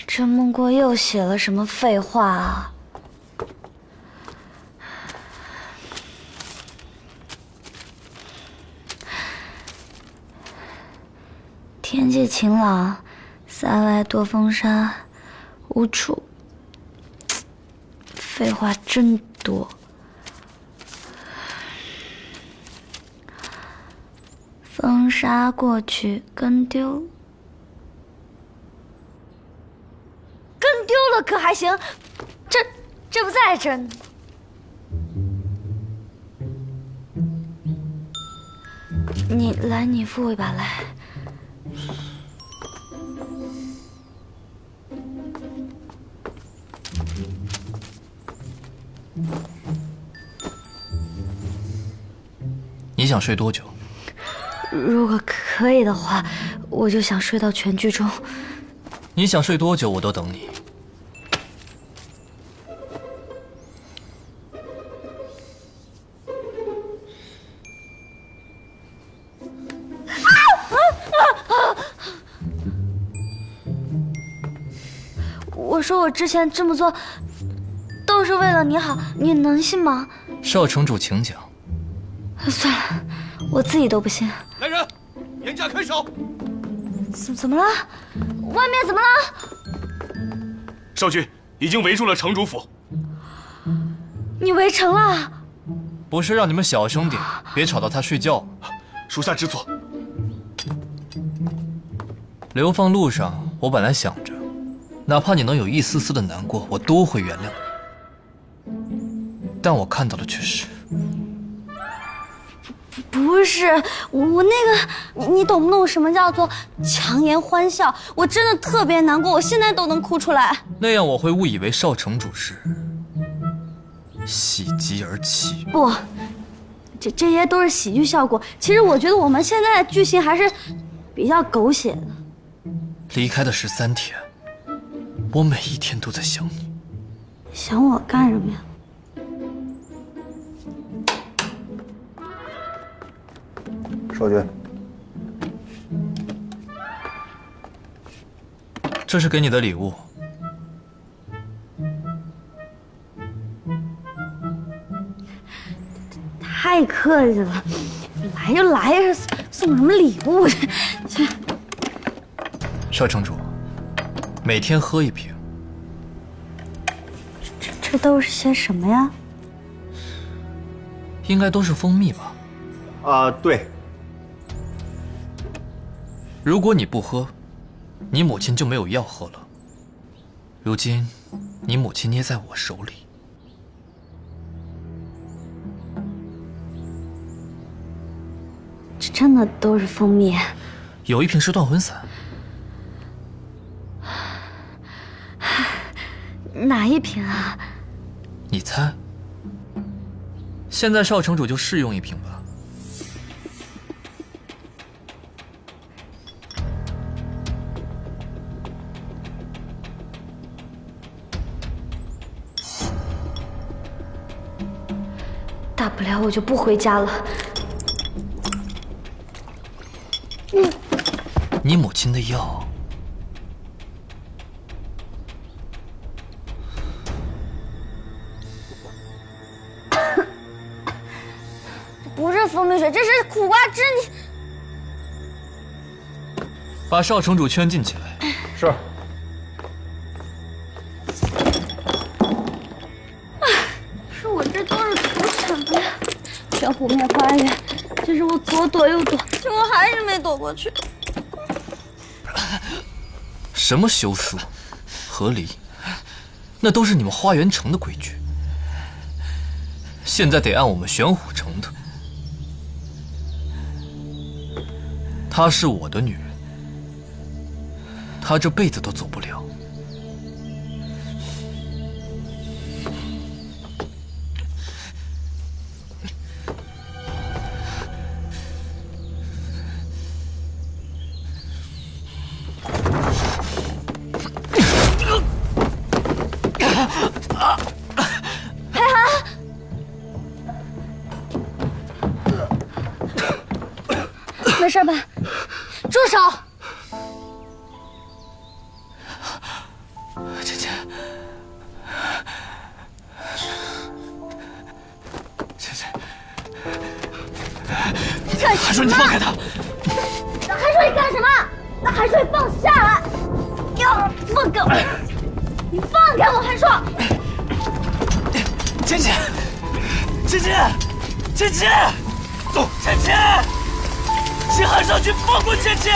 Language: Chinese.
这孟过又写了什么废话啊？天气晴朗，塞外多风沙，无处。废话真多。风沙过去，根丢。根丢了可还行？这不在这呢。你扶我一把来。你想睡多久？如果可以的话，我就想睡到全剧终。你想睡多久，我都等你。我说我之前这么做，都是为了你好，你能信吗？少城主，请讲。算了，我自己都不信。来人，严加看守！怎么了？外面怎么了？少君已经围住了城主府。你围城了？不是让你们小声点，别吵到他睡觉。属下知错。流放路上，我本来想着，哪怕你能有一丝丝的难过，我都会原谅你。但我看到的却是……不是我那个，你懂不懂什么叫做强颜欢笑？我真的特别难过，我现在都能哭出来。那样我会误以为少城主是喜极而泣。不，这些都是喜剧效果。其实我觉得我们现在的剧情还是比较狗血的。离开的13天，我每一天都在想你。想我干什么呀？少君，这是给你的礼物。太客气了，来就来，送什么礼物？少城主，每天喝一瓶。这都是些什么呀？应该都是蜂蜜吧？对。如果你不喝，你母亲就没有药喝了。如今，你母亲捏在我手里。这真的都是蜂蜜？有一瓶是断魂散。哪一瓶啊？你猜。现在少城主就试用一瓶吧。大不了我就不回家了。你母亲的药，不是蜂蜜水，这是苦瓜汁。你把少城主圈禁起来。是。是我这都是图什么呀？玄虎灭花园，这是我左躲右躲，结果还是没躲过去。什么休书、和离，那都是你们花园城的规矩。现在得按我们玄虎城的。她是我的女人，她这辈子都走不了。没事吧？住手！放开他！韩硕，你干什么？那韩硕，你放下来！要放开我！你放开我，韩硕！芊芊，芊芊，芊芊，走，芊芊，请韩少君放过芊芊。